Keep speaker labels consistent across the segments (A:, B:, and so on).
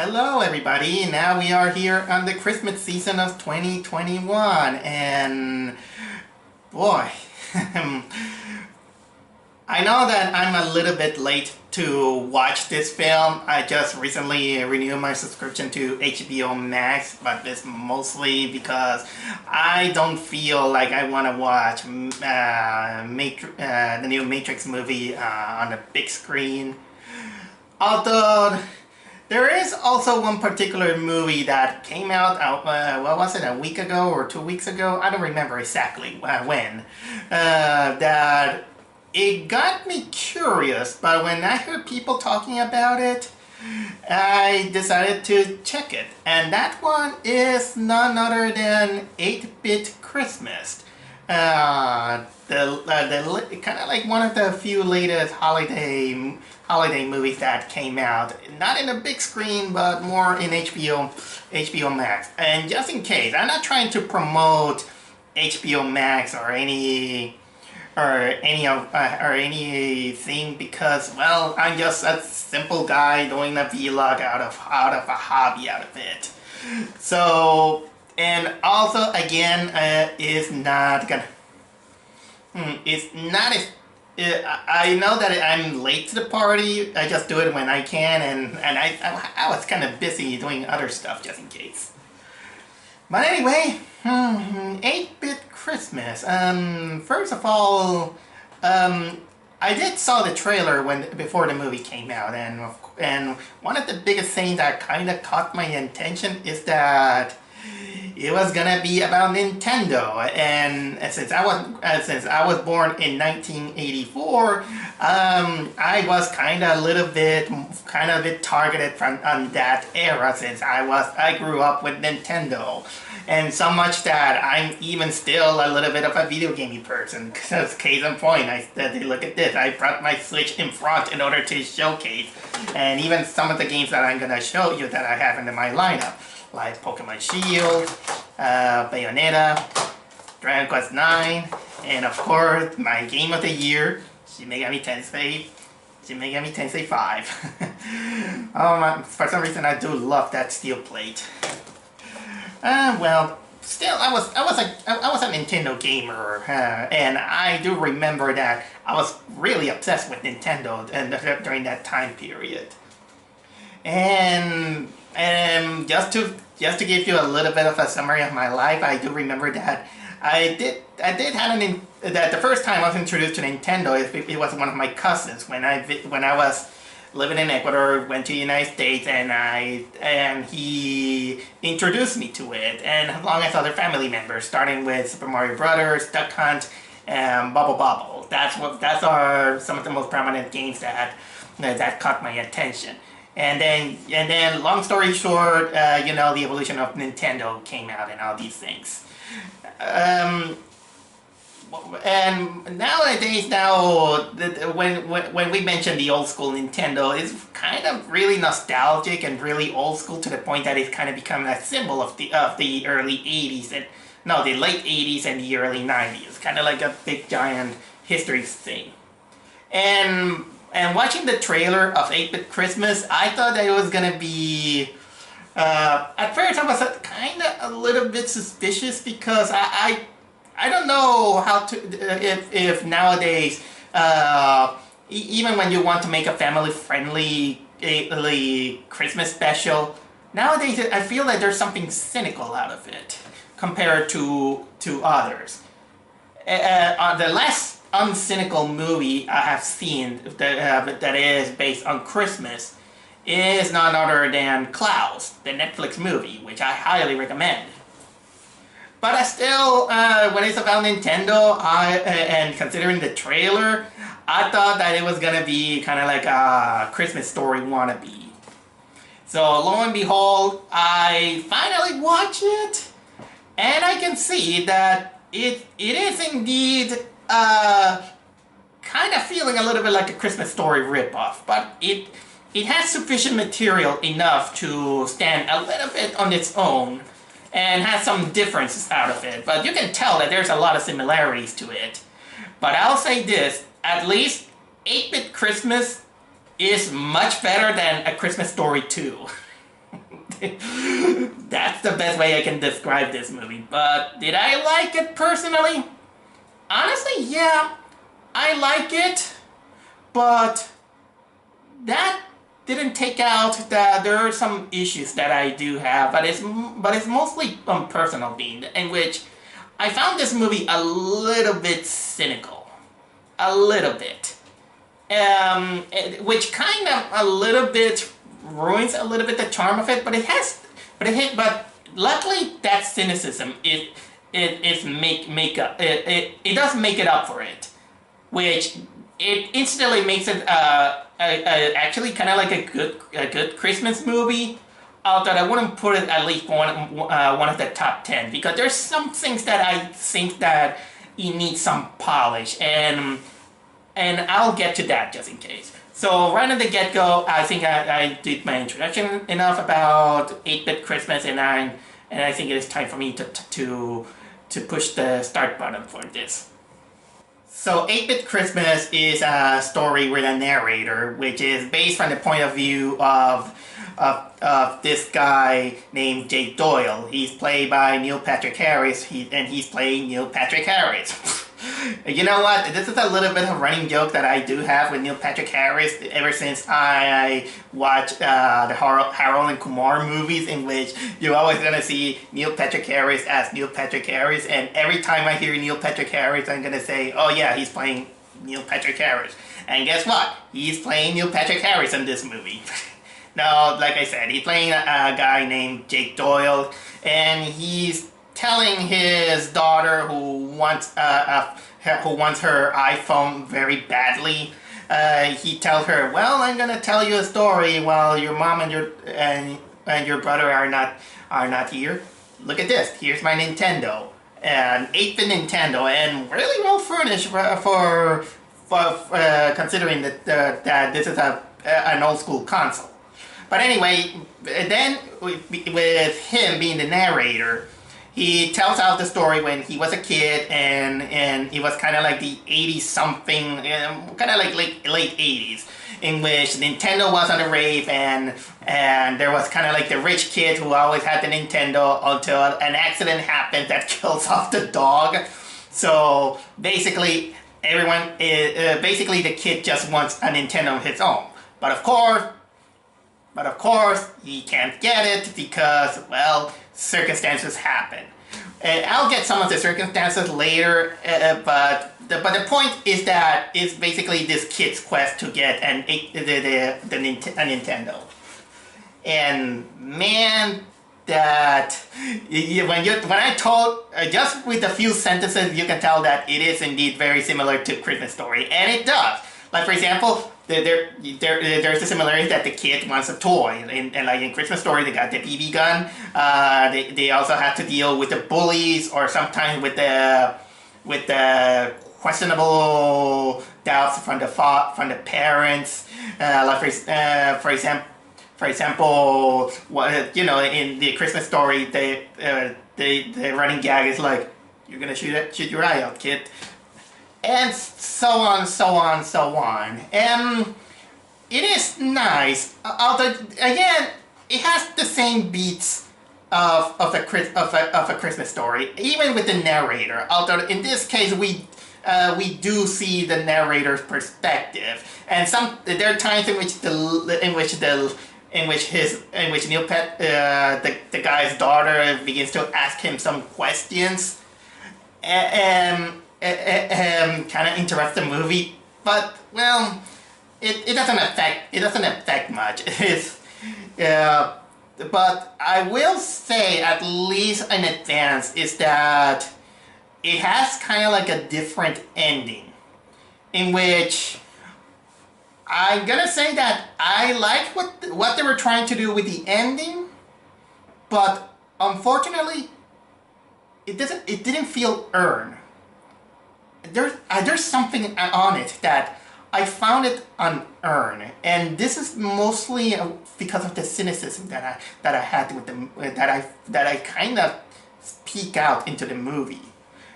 A: Hello everybody, now we are here on the Christmas season of 2021 and boy, I know that I'm a little bit late to watch this film. I just recently renewed my subscription to HBO Max, but it's mostly because I don't feel like I want to watch the new Matrix movie on the big screen. Although there is also one particular movie that came out, what was it, a week ago or 2 weeks ago? I don't remember exactly when. That it got me curious, but when I heard people talking about it, I decided to check it. And that one is none other than 8-Bit Christmas. Kind of like one of the few latest holiday movies that came out, not in the big screen, but more in HBO Max. And just in case, I'm not trying to promote HBO Max or anything because, well, I'm just a simple guy doing a vlog out of a hobby out of it. So, and also again, it's not gonna. It's not as. I know that I'm late to the party. I just do it when I can, and I was kind of busy doing other stuff just in case. But anyway, 8-Bit Christmas. First of all, I did saw the trailer before the movie came out, and one of the biggest things that kind of caught my attention is that it was gonna be about Nintendo, and since I was born in 1984, I was kind of a bit targeted on that era, since I grew up with Nintendo, and so much that I'm even still a little bit of a video gaming person. Because case in point, look at this. I brought my Switch in front in order to showcase, and even some of the games that I'm gonna show you that I have in my lineup, like Pokemon Shield, Bayonetta, Dragon Quest IX, and of course my game of the year, Shin Megami Tensei 5. For some reason I do love that steel plate. Well, still I was a Nintendo gamer, and I do remember that I was really obsessed with Nintendo during that time period. And just to give you a little bit of a summary of my life, I do remember that I did have that the first time I was introduced to Nintendo, it was one of my cousins when I was living in Ecuador, went to the United States, and he introduced me to it, and along with other family members, starting with Super Mario Brothers, Duck Hunt, and Bubble Bobble. That's some of the most prominent games that caught my attention. And then, long story short, the evolution of Nintendo came out and all these things. And nowadays, when we mention the old school Nintendo, it's kind of really nostalgic and really old school to the point that it's kind of become a symbol of the early 80s the late 80s and the early 90s. Kind of like a big giant history thing. And watching the trailer of 8-Bit Christmas, I thought that it was gonna be. At first, I was kind of a little bit suspicious because I don't know how to if nowadays even when you want to make a family-friendly Christmas special, nowadays I feel that there's something cynical out of it compared to others. The last uncynical movie I have seen that is based on Christmas is none other than Klaus, the Netflix movie, which I highly recommend. But I still, when it's about Nintendo, and considering the trailer, I thought that it was gonna be kind of like a Christmas Story wannabe. So lo and behold, I finally watch it, and I can see that it is indeed kind of feeling a little bit like a Christmas Story ripoff, but it has sufficient material enough to stand a little bit on its own and has some differences out of it, but you can tell that there's a lot of similarities to it. But I'll say this, at least 8-Bit Christmas is much better than A Christmas Story 2. That's the best way I can describe this movie. But did I like it personally? Honestly, yeah, I like it, but that didn't take out that there are some issues that I do have, but it's mostly personal being in which I found this movie a little bit cynical, a little bit, which kind of a little bit ruins a little bit the charm of it. But luckily that cynicism it does make it up for it, which it instantly makes it actually kind of like a good Christmas movie. Although I wouldn't put it at least one of the top 10 because there's some things that I think that it needs some polish, and I'll get to that just in case. So right at the get-go, I think I did my introduction enough about 8-bit Christmas, and I think it is time for me to push the start button for this. So 8-bit Christmas is a story with a narrator, which is based on the point of view of this guy named Jake Doyle. He's played by Neil Patrick Harris, and he's playing Neil Patrick Harris. You know what? This is a little bit of a running joke that I do have with Neil Patrick Harris ever since I watched the Harold and Kumar movies, in which you're always gonna see Neil Patrick Harris as Neil Patrick Harris, and every time I hear Neil Patrick Harris, I'm gonna say, oh yeah, he's playing Neil Patrick Harris. And guess what? He's playing Neil Patrick Harris in this movie. Now, like I said, he's playing a guy named Jake Doyle, and he's telling his daughter who wants her iPhone very badly. He tells her, "Well, I'm gonna tell you a story while your mom and your brother are not here. Look at this. Here's my Nintendo, an 8-bit Nintendo, and really well furnished for considering that this is an old school console." But anyway, then with him being the narrator, he tells out the story when he was a kid, and it was kind of like the 80s something, kind of like late 80s, in which Nintendo was on the rave, and there was kind of like the rich kid who always had the Nintendo until an accident happened that kills off the dog. So basically, basically the kid just wants a Nintendo of his own. But of course, he can't get it because, well, circumstances happen. I'll get some of the circumstances later, but the point is that it's basically this kid's quest to get a Nintendo. And man, that when I told just with a few sentences, you can tell that it is indeed very similar to Christmas Story, and it does. Like for example, there's the similarity that the kid wants a toy, and like in Christmas Story they got the BB gun. They also have to deal with the bullies, or sometimes with the questionable doubts from the parents. Like for example, in the Christmas Story, the running gag is like, "You're gonna shoot your eye out, kid." And so on, so on, so on. It is nice. Although again, it has the same beats of a Christmas Story, even with the narrator. Although in this case, we do see the narrator's perspective, and there are times in which the guy's daughter begins to ask him some questions, kind of interrupt the movie, but well, it doesn't affect much. But I will say, at least in advance, is that it has kind of like a different ending, in which I'm gonna say that I like what they were trying to do with the ending, but unfortunately, it didn't feel earned. There's something on it that I found it unearned, and this is mostly because of the cynicism that I had with that I kind of peek out into the movie.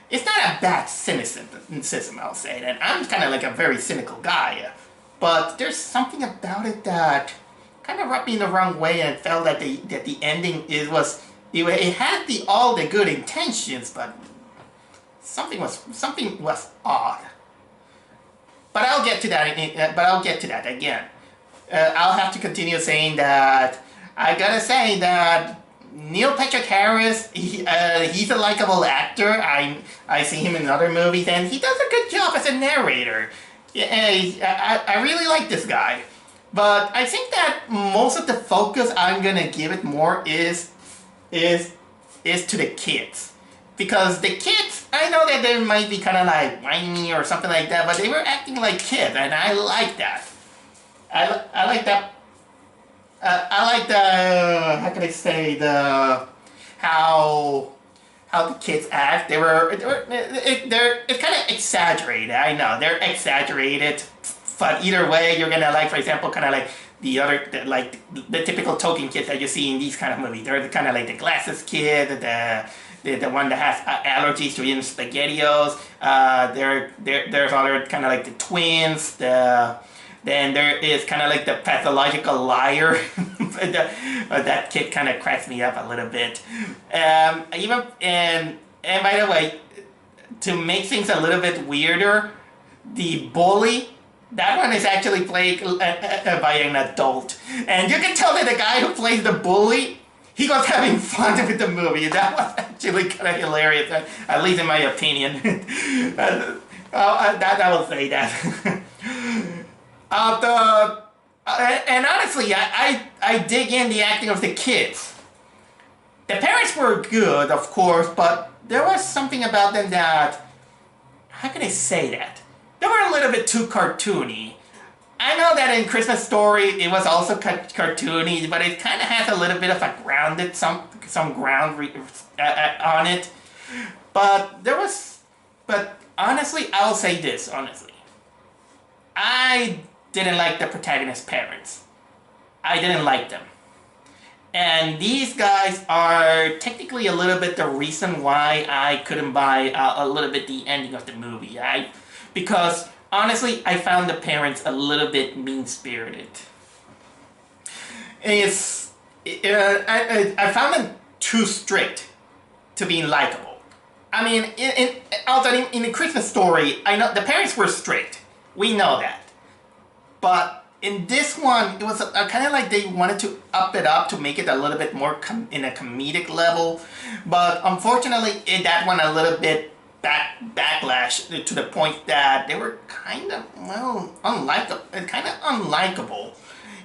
A: It's not a bad cynicism, I'll say, and I'm kind of like a very cynical guy, but there's something about it that kind of rubbed me the wrong way, and felt that the ending it had all the good intentions, but something was odd. But I'll get to that. But I'll get to that again. I'll have to continue saying that. I gotta say that Neil Patrick Harris, he's a likable actor. I see him in other movies, and he does a good job as a narrator. Yeah, I really like this guy. But I think that most of the focus I'm gonna give it more is to the kids. Because the kids, I know that they might be kind of like whiny or something like that, but they were acting like kids, and I like that. I like that. I like the, how can I say, how the kids act. It's kind of exaggerated. I know they're exaggerated, but either way, you're gonna like, for example, kind of like the typical token kids that you see in these kind of movies. They're kind of like the glasses kid, the one that has allergies to eating SpaghettiOs. There's other kind of like the twins. Then there is kind of like the pathological liar. That kid kind of cracks me up a little bit. And by the way, to make things a little bit weirder, the bully, that one is actually played by an adult. And you can tell that the guy who plays the bully, he was having fun with the movie. That was actually kind of hilarious, at least in my opinion. I will say that. And honestly, I dig in the acting of the kids. The parents were good, of course, but there was something about them that, how can I say that? They were a little bit too cartoony. I know that in Christmas Story it was also cartoony, but it kind of has a little bit of a grounded, some ground on it. But honestly, I will say this, honestly. I didn't like the protagonist's parents. I didn't like them. And these guys are technically a little bit the reason why I couldn't buy a little bit the ending of the movie. Because honestly, I found the parents a little bit mean-spirited. I found them too strict to being likable. I mean, in the Christmas Story, I know the parents were strict. We know that. But in this one, it was kind of like they wanted to up it up to make it a little bit more in a comedic level. But unfortunately, that one a little bit backlash to the point that they were kind of, well, unlikable.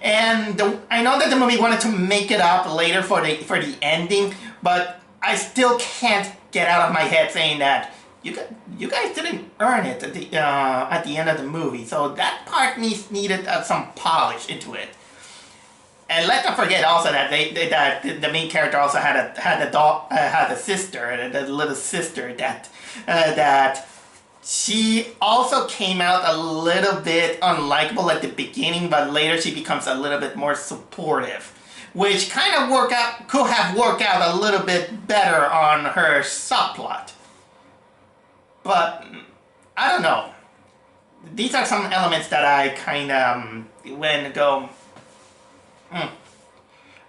A: And I know that the movie wanted to make it up later for the ending, but I still can't get out of my head saying that you guys didn't earn it at the end of the movie. So that part needed some polish into it. And let's not forget also that that the main character also had a sister, the little sister that she also came out a little bit unlikable at the beginning, but later she becomes a little bit more supportive, which kind of could have worked out a little bit better on her subplot. But I don't know. These are some elements that I kind of go.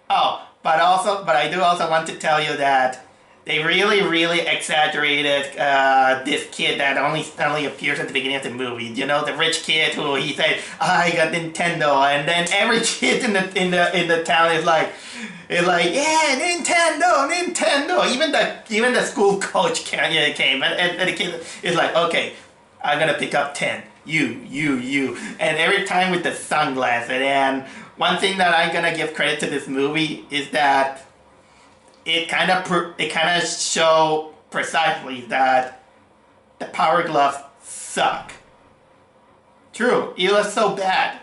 A: Oh, but I do also want to tell you that they really exaggerated this kid that only appears at the beginning of the movie. You know, the rich kid who he said, I got Nintendo, and then every kid in the town is like, yeah, Nintendo. Even the school coach came, and the kid is like, okay, I'm gonna pick up 10. You. And every time with the sunglasses. And one thing that I'm gonna give credit to this movie is that it kind of show precisely that the Power Gloves suck. True, it was so bad.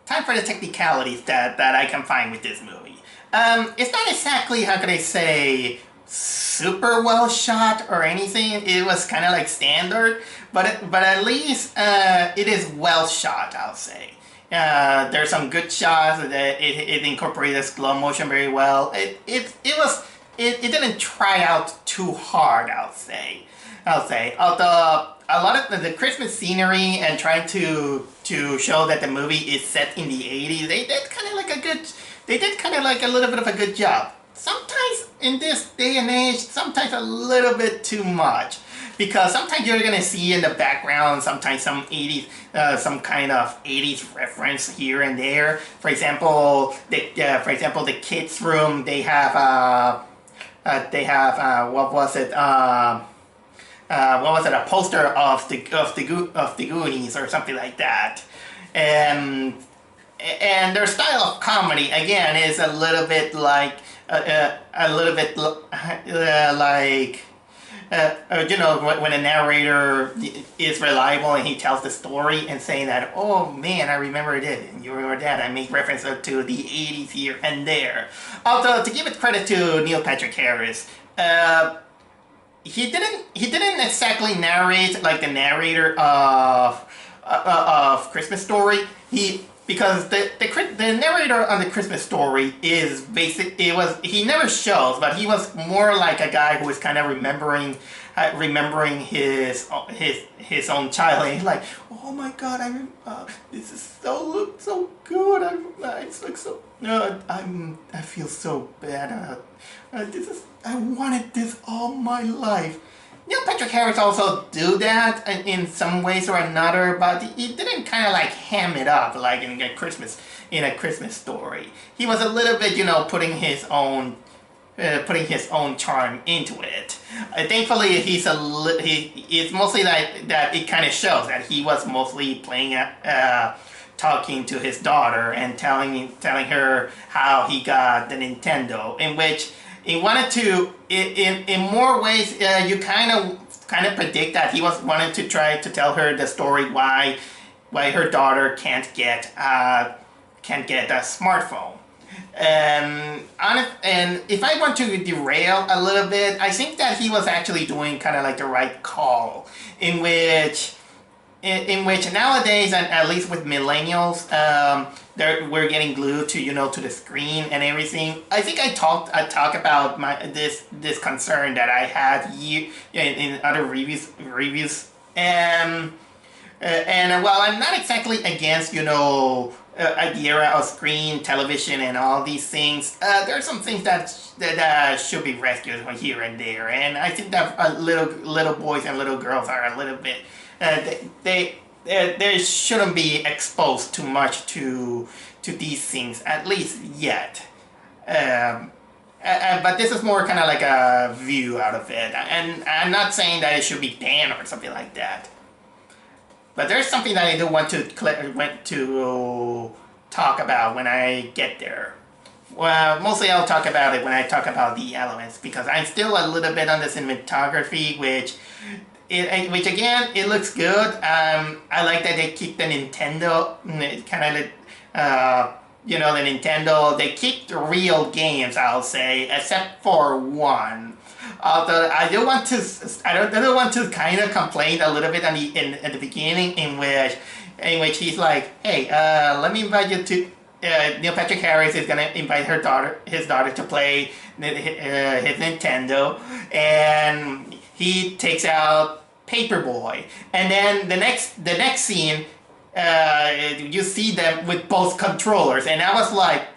A: Time for the technicalities that I can find with this movie. It's not exactly, how can I say, super well shot or anything. It was kind of like standard, but at least it is well shot, I'll say. There's some good shots. It incorporated slow motion very well. It didn't try out too hard, I'll say. Although a lot of the Christmas scenery and trying to show that the movie is set in the 80s, they did kind of like a good, they did kind of like a little bit of a good job. Sometimes in this day and age, sometimes a little bit too much. Because sometimes you're gonna see in the background, sometimes some 80s, some kind of 80s reference here and there. For example, the kids' room, they have what was it? A poster of the Goonies or something like that, and their style of comedy again is a little bit like when a narrator is reliable and he tells the story and saying that, oh man, I remember it, and you remember that, I make reference to the 80s here and there. Although, to give it credit to Neil Patrick Harris, he didn't exactly narrate like the narrator of Christmas Story. Because the narrator on the Christmas Story is he never shows, but he was more like a guy who was kind of remembering his own child, and he's like, oh my god, this is looks so good, I feel so bad, I wanted this all my life. Neil Patrick Harris also do that in some ways or another, but he didn't kind of like ham it up like in a Christmas Story. He was a little bit, putting his own charm into it. Thankfully, it's mostly like that. It kind of shows that he was mostly playing talking to his daughter and telling her how he got the Nintendo, in which he wanted to, in more ways, you kind of predict that he wanted to try to tell her the story why her daughter can't get a smartphone. And if I want to derail a little bit, I think that he was actually doing kind of like the right call, in which nowadays, and at least with millennials, we're getting glued to to the screen and everything. I think I talk about this concern that I had in other reviews, and while I'm not exactly against the era of screen television and all these things, there are some things that should be rescued here and there, and I think that little boys and little girls are a little bit. They shouldn't be exposed too much to these things, at least yet. But this is more kind of like a view out of it, and I'm not saying that it should be banned or something like that. But there's something that I do want to talk about when I get there. Well, mostly I'll talk about it when I talk about the elements, because I'm still a little bit on the cinematography, which again, it looks good. I like that they keep the Nintendo, kind of the Nintendo. They keep the real games, I'll say, except for one. Although I do want to kind of complain a little bit at the beginning, in which he's like, hey, let me invite you to. Neil Patrick Harris is gonna invite his daughter to play his Nintendo, and he takes out Paperboy, and then the next scene, you see them with both controllers, and I was like,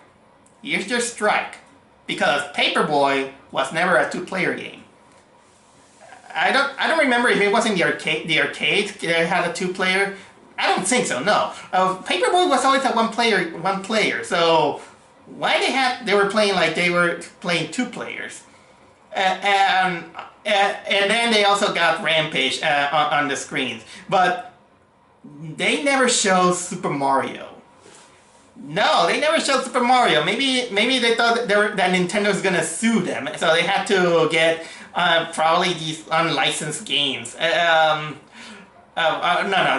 A: here's your strike, because Paperboy was never a two-player game. I don't remember if it was in the arcade. The arcade that had a two-player. I don't think so. No, Paperboy was always a one player. So why they were playing like they were playing two players, and then they also got Rampage on the screens, but they never showed Super Mario. No, they never showed Super Mario. Maybe they thought that Nintendo was gonna sue them, so they had to get probably these unlicensed games. No,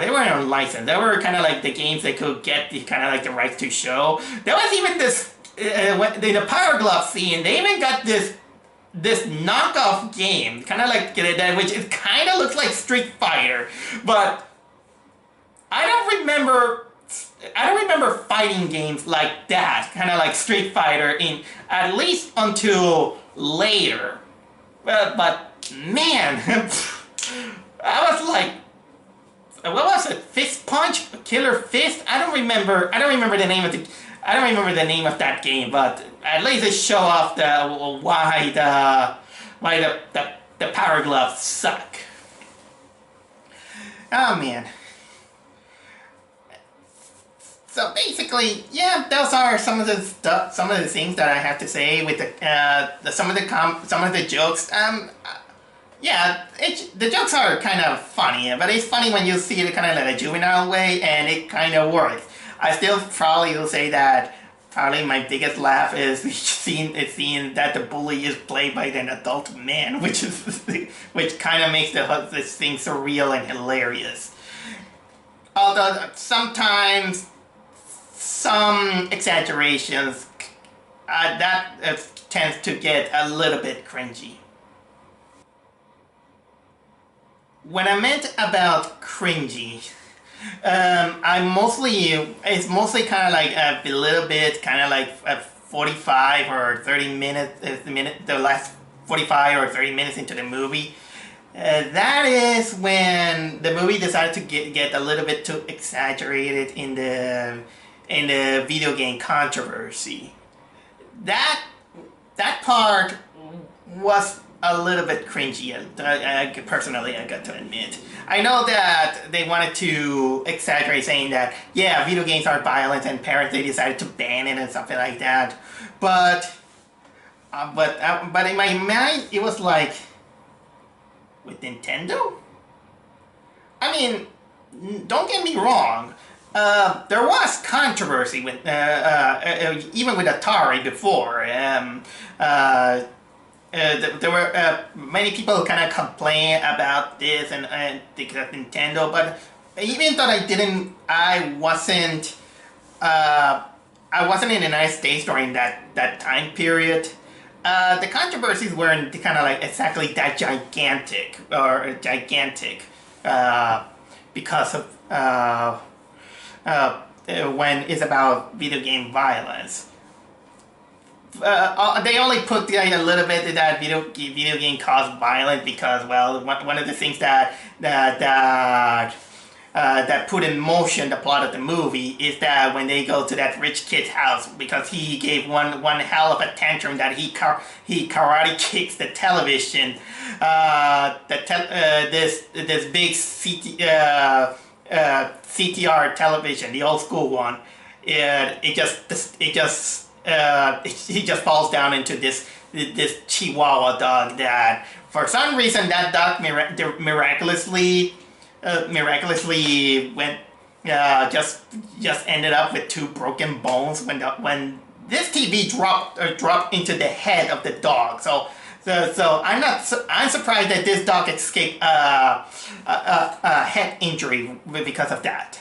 A: they weren't unlicensed. They were kind of like the games they could get kind of like the rights to show. There was even this in the Power Glove scene. They even got this knockoff game, kind of like that, which it kind of looks like Street Fighter, but I don't remember fighting games like that, kind of like Street Fighter, at least until later. But man, I was like, what was it? Fist Punch, Killer Fist. I don't remember. I don't remember the name of the. I don't remember the name of that game, but at least it show off the why the power gloves suck. Oh man. So basically, yeah, those are some of the things that I have to say with some of the jokes. Yeah, the jokes are kind of funny, but it's funny when you see it kind of like a juvenile way, and it kind of works. I still probably will say that probably my biggest laugh is seeing that the bully is played by an adult man, which kind of makes this thing surreal and hilarious. Although sometimes some exaggerations that tends to get a little bit cringy. When I meant about cringy, it's mostly kind of like a little bit, kind of like a 45 or 30 minutes, the last 45 or 30 minutes into the movie. That is when the movie decided to get a little bit too exaggerated in the video game controversy. That part was a little bit cringy. Personally, I got to admit. I know that they wanted to exaggerate, saying that yeah, video games are violent, and parents they decided to ban it and something like that. But in my mind, it was like, with Nintendo. I mean, don't get me wrong. There was controversy with even with Atari before. There were many people kind of complain about this and Nintendo, but even though I wasn't in the United States during that time period. The controversies weren't kind of like exactly that gigantic because of when it's about video game violence. They only put a little bit that video game caused violence because, well, one of the things that put in motion the plot of the movie is that when they go to that rich kid's house, because he gave one hell of a tantrum that he karate kicks the television, this big CTR television, the old school one, he just falls down into this Chihuahua dog that for some reason that dog miraculously went just ended up with 2 broken bones when this TV dropped into the head of the dog. So I'm surprised that this dog escaped a head injury because of that.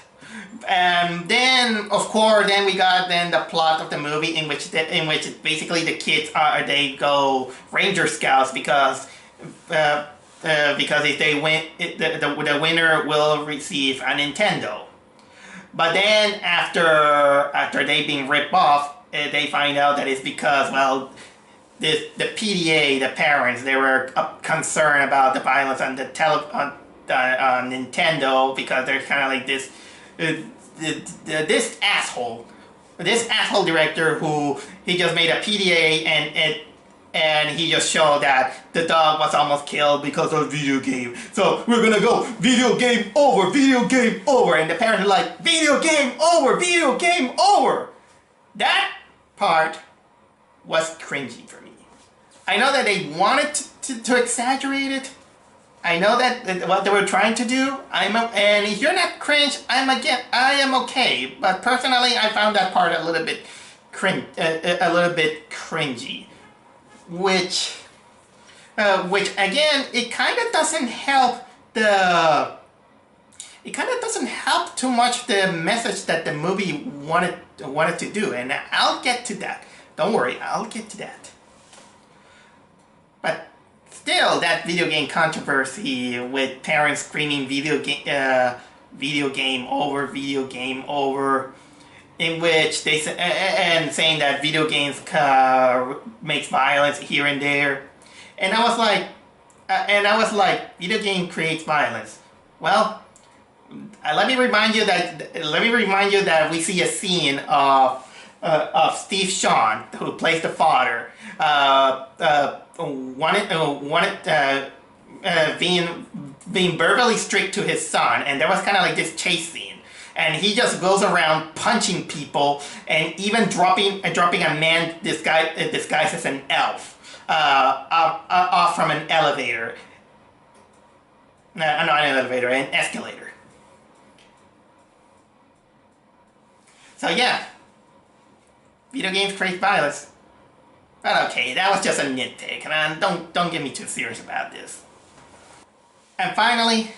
A: And then, of course, we got the plot of the movie in which basically the kids they go Ranger Scouts because if they win, the winner will receive a Nintendo. But then after they being ripped off, they find out that it's because, well, the PDA, the parents, they were concerned about the violence on on Nintendo because they're kind of like this. This asshole director who he just made a PDA and he just showed that the dog was almost killed because of video game. So we're gonna go video game over, and the parents are like video game over. That part was cringy for me. I know that they wanted to exaggerate it. I know that what they were trying to do. And if you're not cringe, I am okay. But personally, I found that part a little bit cringy, which again, it kind of doesn't help too much the message that the movie wanted to do, and I'll get to that. Don't worry, I'll get to that. But still, that video game controversy with parents screaming video game over, in which they and saying that video games makes violence here and there, and I was like, video game creates violence. Well, let me remind you that we see a scene of Steve Sean, who plays the father, being verbally strict to his son, and there was kind of like this chase scene, and he just goes around punching people, and even dropping a man disguised as an elf off from an elevator. No, not an elevator, an escalator. So yeah, video games create violence. But okay, that was just a nitpick, and don't get me too serious about this. And finally,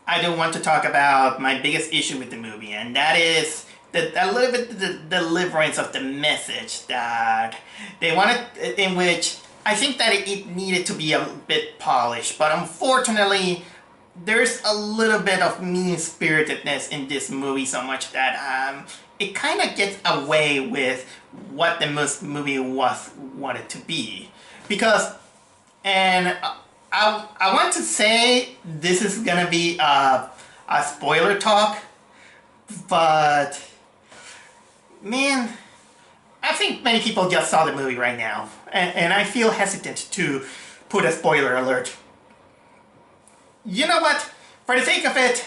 A: I do want to talk about my biggest issue with the movie, and that is a little bit the deliverance of the message that they wanted, in which I think that it needed to be a bit polished, but unfortunately, there's a little bit of mean-spiritedness in this movie, so much that it kind of gets away with what the movie wanted to be. Because, and I want to say this is gonna be a spoiler talk, but man, I think many people just saw the movie right now, and I feel hesitant to put a spoiler alert. You know what? For the sake of it,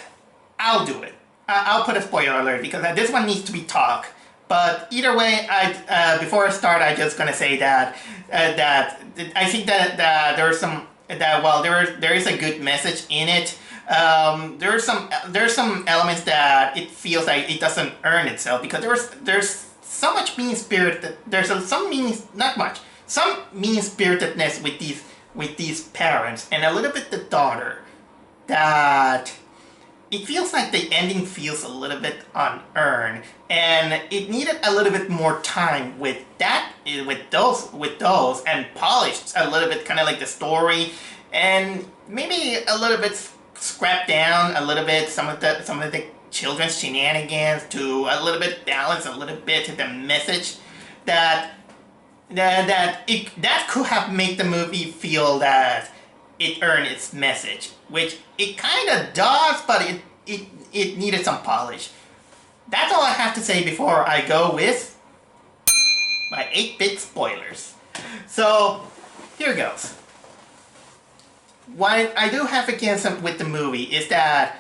A: I'll do it. I'll put a spoiler alert because this one needs to be talk. But either way, before I start, I'm just gonna say that I think that there's some while there is a good message in it. There's some elements that it feels like it doesn't earn itself, because there's so much some mean-spiritedness with these parents, and a little bit the daughter, that it feels like the ending feels a little bit unearned, and it needed a little bit more time with those, and polished a little bit, kind of like the story, and maybe a little bit scrapped down a little bit some of the children's shenanigans to a little bit balance a little bit the message that could have made the movie feel that it earned its message, which it kind of does, but it needed some polish. That's all I have to say before I go with my 8-bit spoilers. So, here goes. What I do have against with the movie is that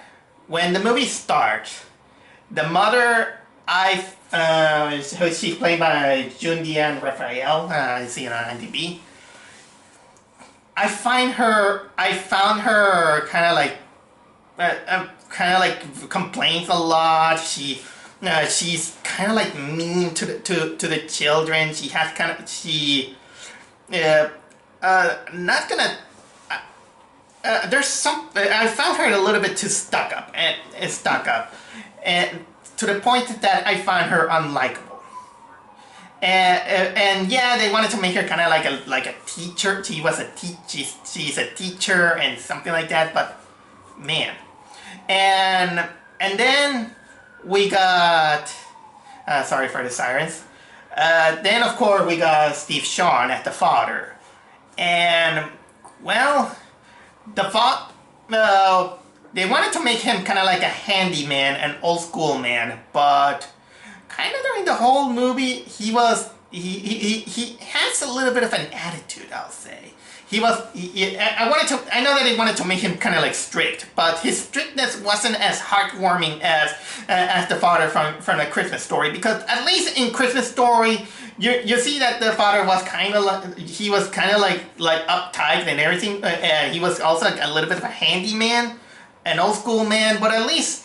A: when the movie starts, the mother, she's played by Jundian Raphael, I see it on IMDb. I found her kind of like complains a lot. She's kind of like mean to the children. She has not gonna. There's some. I found her a little bit too stuck up, and to the point that I find her unlikable. And yeah, they wanted to make her kind of like a teacher. She's a teacher and something like that. But man, and then we got. Sorry for the sirens. Then of course we got Steve Sean as the father, and well, they wanted to make him kind of like a handyman, an old school man, but kind of during the whole movie, he has a little bit of an attitude, I'll say. I know that they wanted to make him kind of like strict, but his strictness wasn't as heartwarming as the father from the Christmas Story, because at least in Christmas Story, you see that the father was kind of like, he was kind of like uptight and everything. He was also like a little bit of a handyman, an old school man, but at least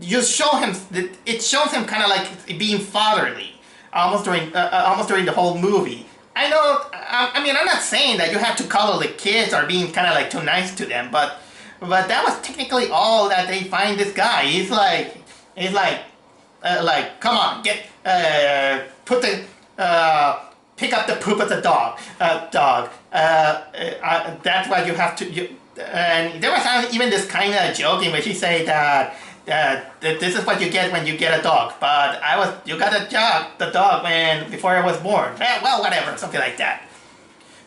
A: you show him, it shows him kind of like being fatherly almost during the whole movie. I know, I mean, I'm not saying that you have to coddle the kids or being kind of like too nice to them, but that was technically all that they find this guy. He's like, come on, pick up the poop of the dog. That's what you have to. And there was even this kind of joke in which he say that this is what you get when you get a dog, but you got the dog before I was born. Well, whatever, something like that.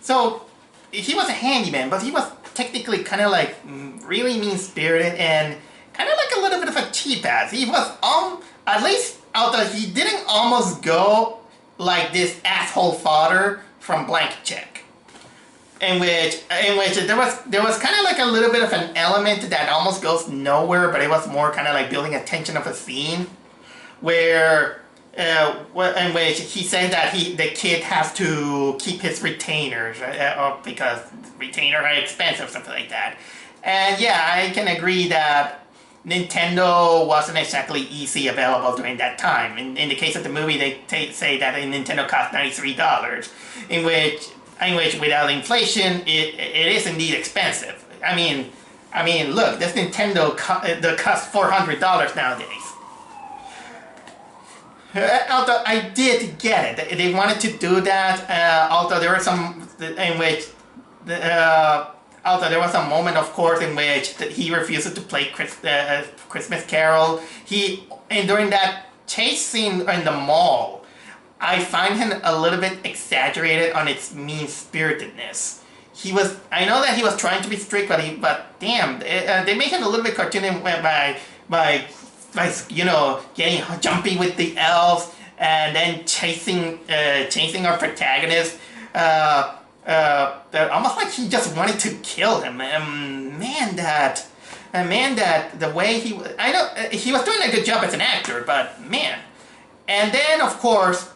A: So he was a handyman, but he was technically kind of like really mean-spirited and kind of like a little bit of a cheap ass. He was at least although he didn't almost go like this asshole father from Blank Check, in which there was kind of like a little bit of an element that almost goes nowhere, but it was more kind of like building a tension of a scene where. In which he said that the kid has to keep his retainers because retainers are expensive, something like that. And yeah, I can agree that Nintendo wasn't exactly easy available during that time. In the case of the movie, they say that a Nintendo cost $93, in which without inflation, it is indeed expensive. I mean, look, this Nintendo costs $400 nowadays. Although I did get it, they wanted to do that. Although there were some in which, although there was a moment, of course, in which he refuses to play Christmas Carol. And during that chase scene in the mall, I find him a little bit exaggerated on its mean-spiritedness. I know that he was trying to be strict, but damn, they made him a little bit cartoony by getting jumpy with the elves and then chasing our protagonist. Almost like he just wanted to kill him. Man, that the way I know he was doing a good job as an actor, but man. And then of course,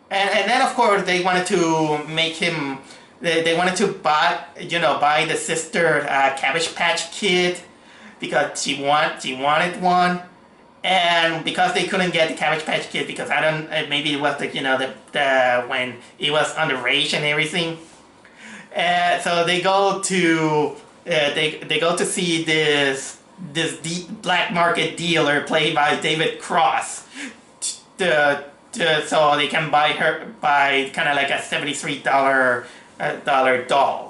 A: they wanted to make him. They wanted to buy the sister Cabbage Patch Kid, because she wanted one, and because they couldn't get the Cabbage Patch Kid because maybe it was the when it was underage and everything, so they go to they go to see this black market dealer played by David Cross, so they can buy kind of like a $73 doll.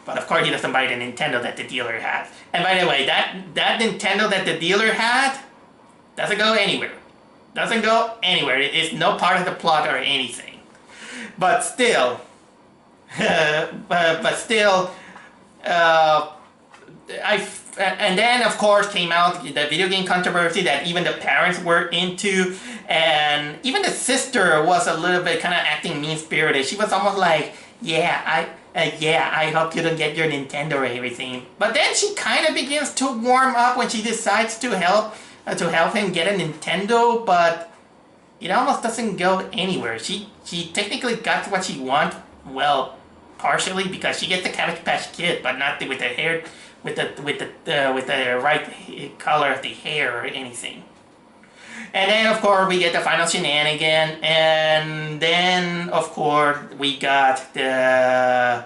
A: But of course he doesn't buy the Nintendo that the dealer has. And by the way, that Nintendo that the dealer had doesn't go anywhere. Doesn't go anywhere. It is no part of the plot or anything. But still, and then of course came out the video game controversy that even the parents were into, and even the sister was a little bit kind of acting mean-spirited. She was almost like, I hope you don't get your Nintendo or everything. But then she kind of begins to warm up when she decides to help him get a Nintendo, but it almost doesn't go anywhere. She technically got what she wants, well, partially because she gets the Cabbage Patch Kid, but not with the hair, with the right color of the hair or anything. And then, of course, we get the final shenanigan, and then, of course, we got the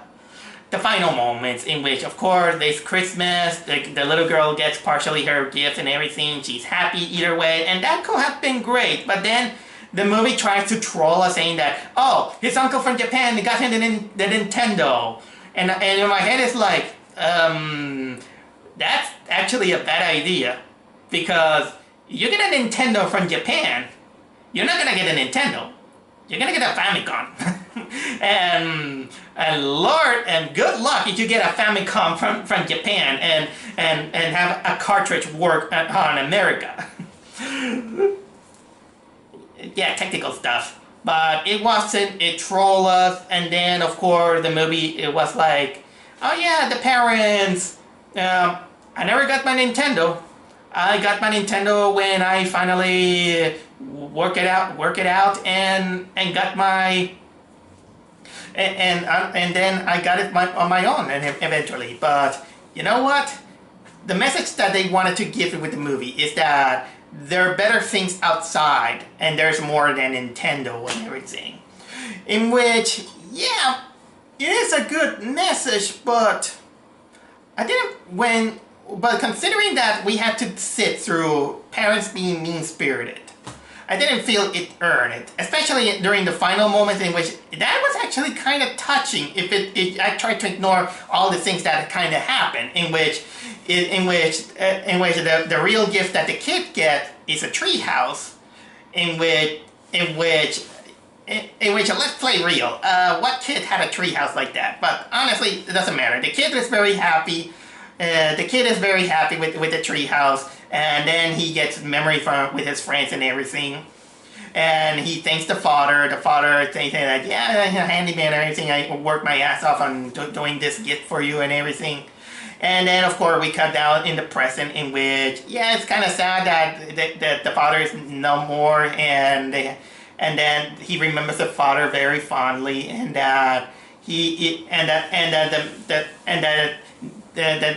A: final moments in which, of course, it's Christmas, the little girl gets partially her gift and everything, she's happy either way, and that could have been great, but then the movie tries to troll us saying that, oh, his uncle from Japan got him the Nintendo, and in my head it's like, that's actually a bad idea, because you get a Nintendo from Japan, you're not gonna get a Nintendo. You're gonna get a Famicom. and good luck if you get a Famicom from Japan and have a cartridge work on America. Yeah, technical stuff. But it wasn't, it trolled us, and then of course the movie, it was like, oh yeah, the parents, I never got my Nintendo. I got my Nintendo when I finally work it out, and got my and then I got it on my own, and eventually. But you know what? The message that they wanted to give with the movie is that there are better things outside, and there's more than Nintendo and everything. In which, yeah, it is a good message, but But considering that we had to sit through parents being mean-spirited, I didn't feel it earned it, especially during the final moments in which that was actually kind of touching. I tried to ignore all the things that kind of happened, in which the real gift that the kid gets is a tree house, in which let's play real. What kid had a tree house like that? But honestly, it doesn't matter. The kid is very happy. the kid is very happy with the tree house, and then he gets memory from with his friends and everything. And he thanks the father. The father thinks that, yeah, handyman and everything. I worked my ass off on doing this gift for you and everything. And then, of course, we cut down in the present, in which, yeah, it's kind of sad that the father is no more, and then he remembers the father very fondly, and that the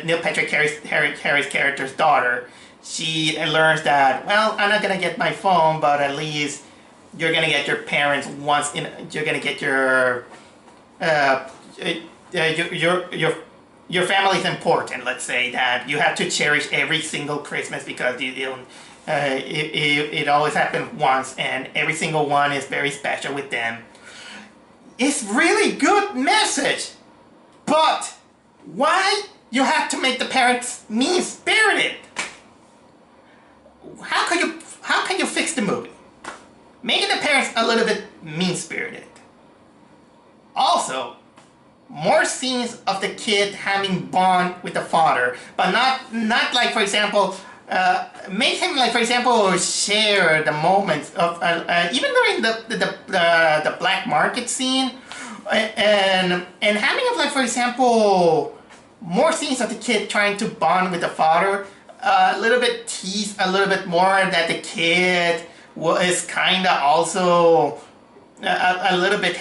A: Neil Patrick Harris character's daughter, she learns that, well, I'm not gonna get my phone, but at least you're gonna get your parents once in. You're gonna get your your family is important. Let's say that you have to cherish every single Christmas because it always happens once, and every single one is very special with them. It's really good message, but why you have to make the parents mean-spirited? How can you fix the movie? Making the parents a little bit mean-spirited. Also, more scenes of the kid having bond with the father, but not like, for example, make him, like, for example, share the moments of even during the black market scene, and having, like, for example, more scenes of the kid trying to bond with the father, a little bit tease a little bit more that the kid is kind of also a little bit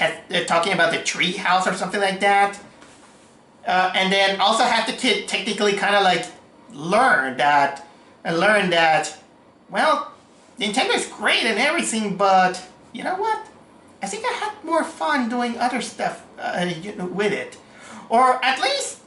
A: talking about the tree house or something like that, and then also have the kid technically kind of like learn that, well, Nintendo is great and everything, but you know what? I think I had more fun doing other stuff with it, or at least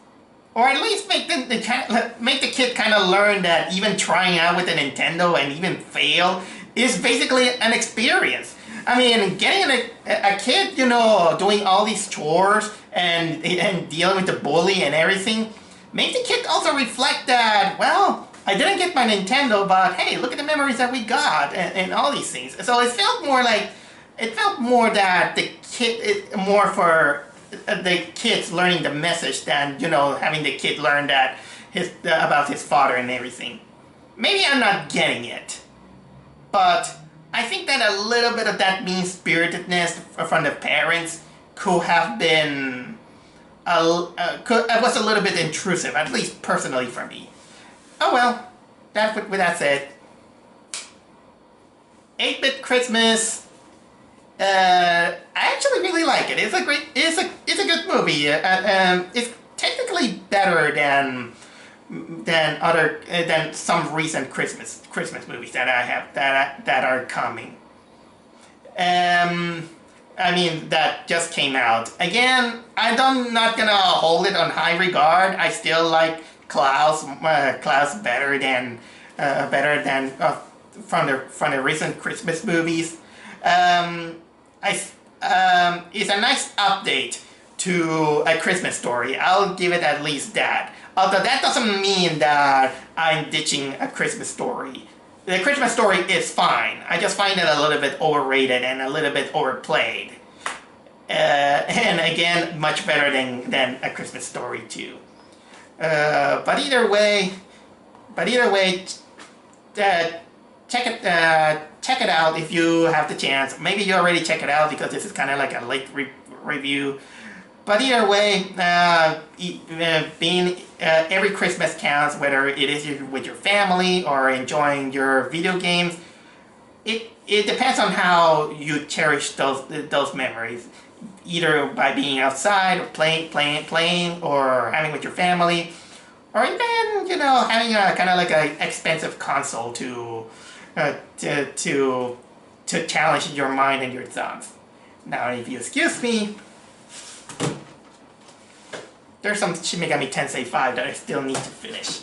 A: make the kid kind of learn that even trying out with a Nintendo and even fail is basically an experience. I mean, getting a kid, doing all these chores and dealing with the bully and everything, make the kid also reflect that, well, I didn't get my Nintendo, but hey, look at the memories that we got and all these things. So it felt more that the kid, more for the kids learning the message than, having the kid learn that about his father and everything. Maybe I'm not getting it, but I think that a little bit of that mean-spiritedness from the parents could have been was a little bit intrusive, at least personally for me. Oh well, with that said, 8-Bit Christmas. I actually really like it. It's a good movie. It's technically better than some recent Christmas movies that I have that are coming. I mean, that just came out. Again, I'm not gonna hold it on high regard. I still like Klaus better than from the recent Christmas movies. It's a nice update to A Christmas Story. I'll give it at least that. Although that doesn't mean that I'm ditching A Christmas Story. The Christmas Story is fine. I just find it a little bit overrated and a little bit overplayed. And again, much better than A Christmas Story 2. But either way, check it out if you have the chance. Maybe you already check it out because this is kind of like a late review. But either way, every Christmas counts, whether it is with your family or enjoying your video games. It depends on how you cherish those memories, either by being outside or playing, or having with your family, or even having a kind of like a expensive console to challenge your mind and your thoughts. Now, if you excuse me, there's some Shin Megami Tensei 5 that I still need to finish.